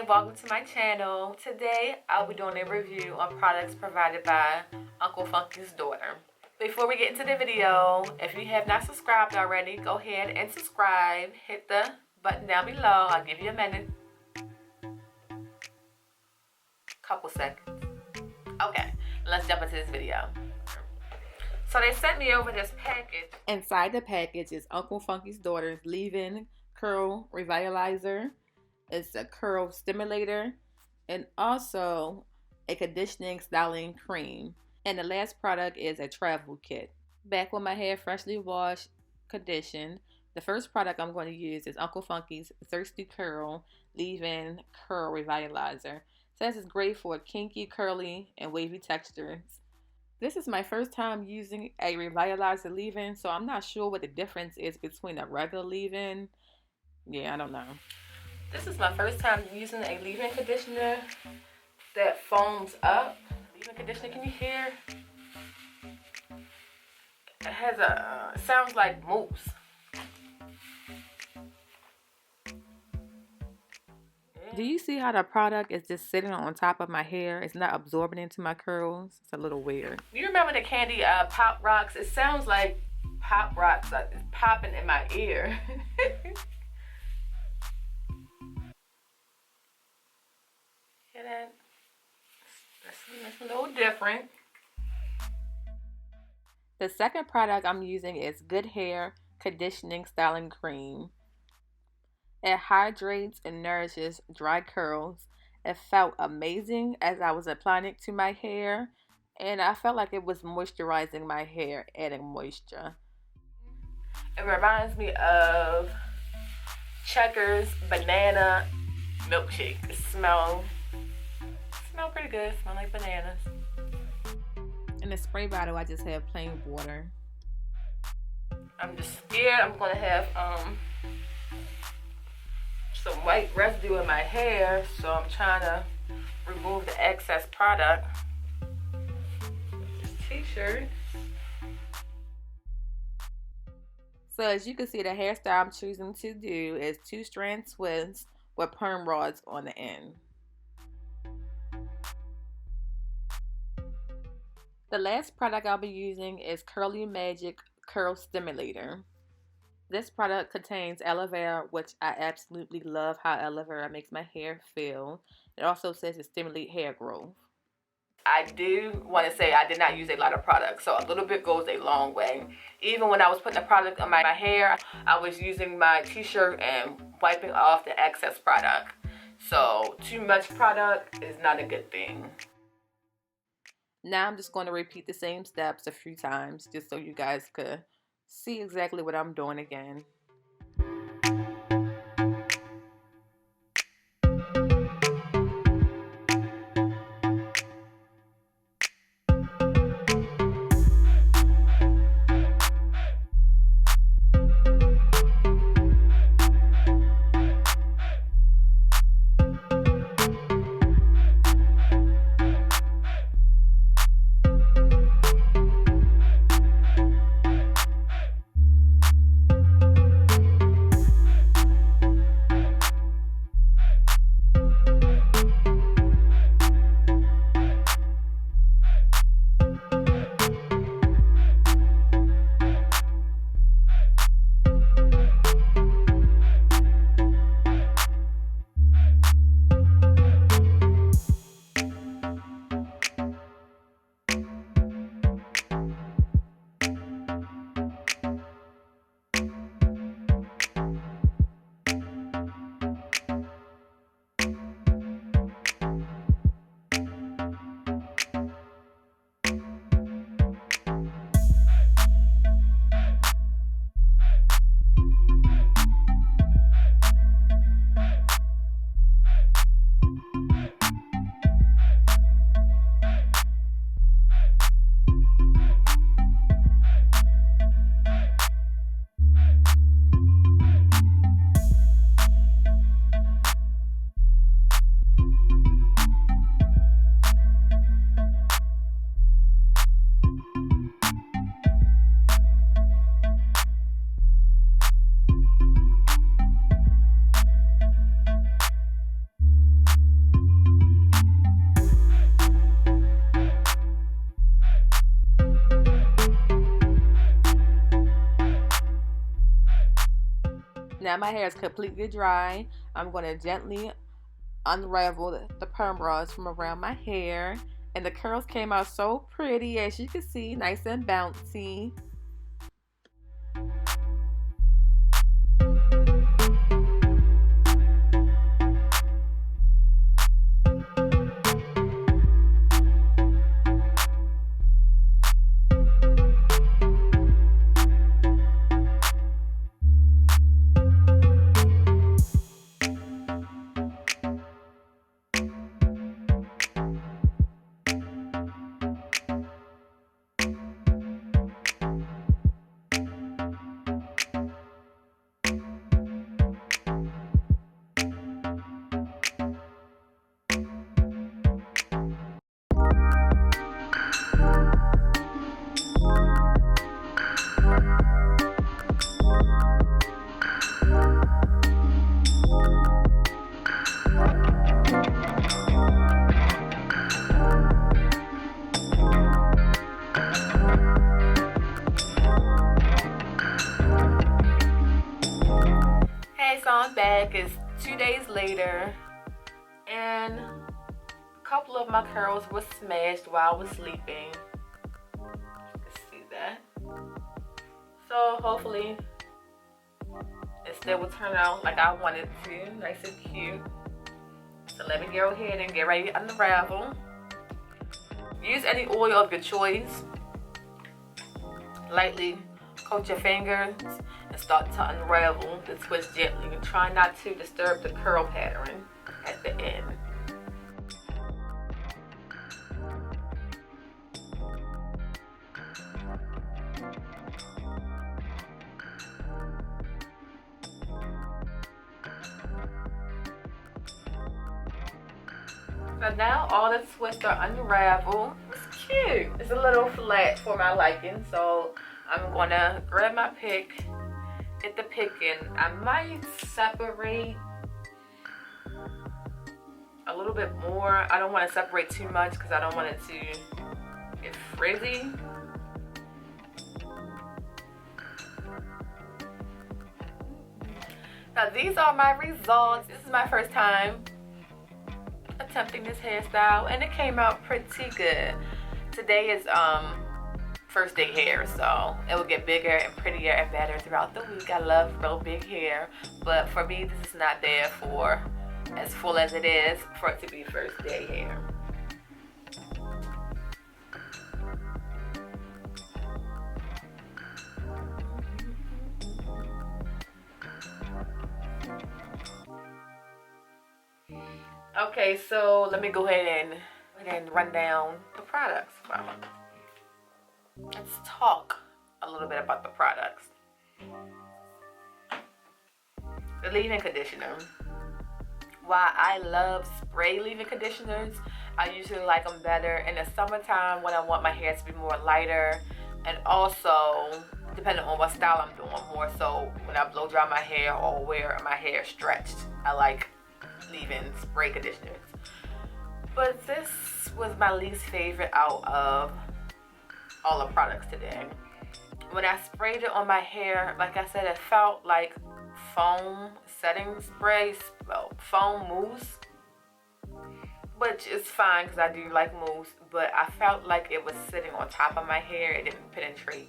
and welcome to my channel. Today I'll be doing a review on products provided by Uncle Funky's daughter. Before we get into the video, if you have not subscribed already, go ahead and subscribe. Hit the button down below. I'll give you a minute. Couple seconds. Okay, let's jump into this video. So they sent me over this package. Inside the package is Uncle Funky's daughter's leave-in curl revitalizer. It's a curl stimulator and also a conditioning styling cream. And the last product is a travel kit. Back with my hair freshly washed, conditioned. The first product I'm going to use is Uncle Funky's Thirsty Curl Leave-In Curl Revitalizer. It says it's great for kinky, curly, and wavy textures. This is my first time using a revitalizer leave-in, so I'm not sure what the difference is between a regular leave-in. Yeah, I don't know. This is my first time using a leave-in conditioner that foams up. Leave-in conditioner, can you hear? It has a, sounds like mousse. Do you see how the product is just sitting on top of my hair? It's not absorbing into my curls. It's a little weird. You remember the candy Pop Rocks? It sounds like Pop Rocks is popping in my ear. Hear that? That's a little different. The second product I'm using is Good Hair Conditioning Styling Cream. It hydrates and nourishes dry curls. It felt amazing as I was applying it to my hair, and I felt like it was moisturizing my hair, adding moisture. It reminds me of Checkers banana milkshake. It smells pretty good. It smells like bananas. In the spray bottle, I just have plain water. I'm just scared I'm gonna have some white residue in my hair, so I'm trying to remove the excess product with this t-shirt. So as you can see, the hairstyle I'm choosing to do is 2-strand twists with perm rods on the end. The last product I'll be using is Curly Magic Curl Stimulator. This product contains aloe vera, which I absolutely love how aloe vera makes my hair feel. It also says it stimulates hair growth. I do want to say I did not use a lot of products, so a little bit goes a long way. Even when I was putting the product on my hair, I was using my t-shirt and wiping off the excess product. So too much product is not a good thing. Now I'm just going to repeat the same steps a few times just so you guys could see exactly what I'm doing again. Now my hair is completely dry. I'm going to gently unravel the perm rods from around my hair. And the curls came out so pretty, as you can see, nice and bouncy. So I'm back. It's 2 days later, and a couple of my curls were smashed while I was sleeping. Let's see that. So hopefully it still will turn out like I want it to, nice and cute. So let me go ahead and get ready to unravel. Use any oil of your choice. Lightly coat your fingers and start to unravel the twist gently, and try not to disturb the curl pattern at the end. So now all the twists are unraveled. It's cute. It's a little flat for my liking, so I'm gonna grab my pick, get the pick in. I might separate a little bit more. I don't want to separate too much because I don't want it to get frizzy. Now these are my results. This is my first time attempting this hairstyle, and it came out pretty good. Today is first day hair, so it will get bigger and prettier and better throughout the week. I love real big hair, but for me this is not there for as full as it is for it to be first day hair. Okay, so let me go ahead and run down the products. Let's talk a little bit about the products. The leave-in conditioner. While I love spray leave-in conditioners, I usually like them better in the summertime when I want my hair to be more lighter, and also depending on what style I'm doing, more so when I blow dry my hair or wear my hair stretched. I like leave-in spray conditioners. But this was my least favorite out of all the products today. When I sprayed it on my hair, like I said, it felt like foam setting spray, well, foam mousse, which is fine because I do like mousse, but I felt like it was sitting on top of my hair. It didn't penetrate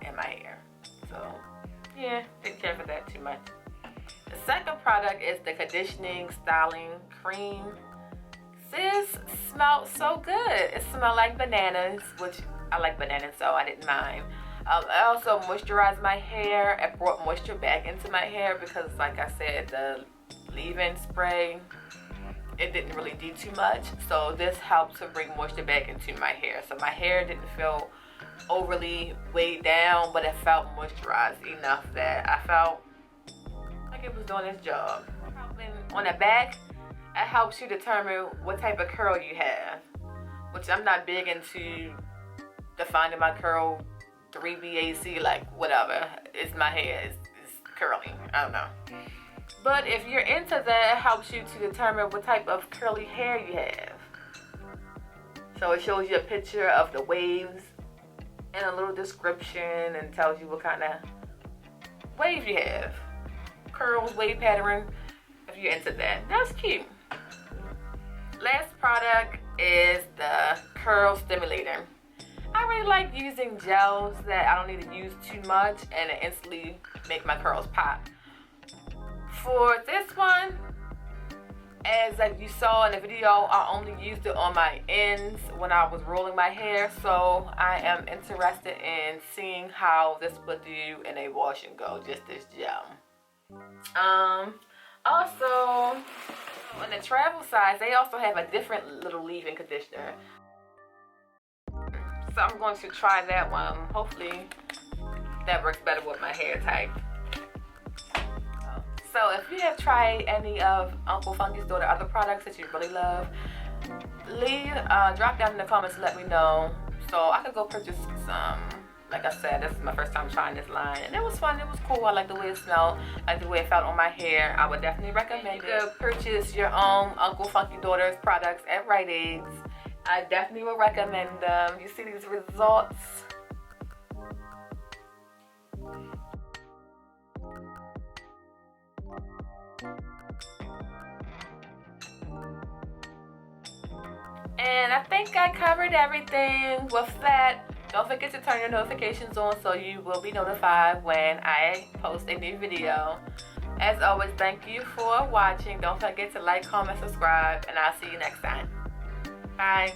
in my hair. So yeah, didn't care for that too much. The second product is the conditioning styling cream. This smelled so good. It smelled like bananas, which I like bananas, so I didn't mind. I also moisturized my hair and brought moisture back into my hair because, like I said, the leave-in spray, it didn't really do too much. So this helped to bring moisture back into my hair. So my hair didn't feel overly weighed down, but it felt moisturized enough that I felt like it was doing its job. On the back, it helps you determine what type of curl you have, which I'm not big into defining my curl 3BAC, like whatever. It's my hair, it's curly, I don't know. But if you're into that, it helps you to determine what type of curly hair you have. So it shows you a picture of the waves and a little description and tells you what kind of wave you have. curls, wave pattern, if you're into that. That's cute. Last product is the curl stimulator. I really like using gels that I don't need to use too much and it instantly make my curls pop. For this one, as like you saw in the video, I only used it on my ends when I was rolling my hair, so I am interested in seeing how this would do in a wash and go, just this gel. Also, on the travel size, they also have a different little leave-in conditioner. So I'm going to try that one. Hopefully that works better with my hair type. So if you have tried any of Uncle Funky's Daughter other products that you really love, drop down in the comments and let me know so I could go purchase some. Like I said, this is my first time trying this line, and it was fun. It was cool. I like the way it smelled, I like the way it felt on my hair. I would definitely recommend it. You could purchase your own Uncle Funky Daughter's products at Rite Aids. I definitely would recommend them. You see these results? And I think I covered everything with that. Don't forget to turn your notifications on so you will be notified when I post a new video. As always, thank you for watching. Don't forget to like, comment, subscribe, and I'll see you next time. Bye.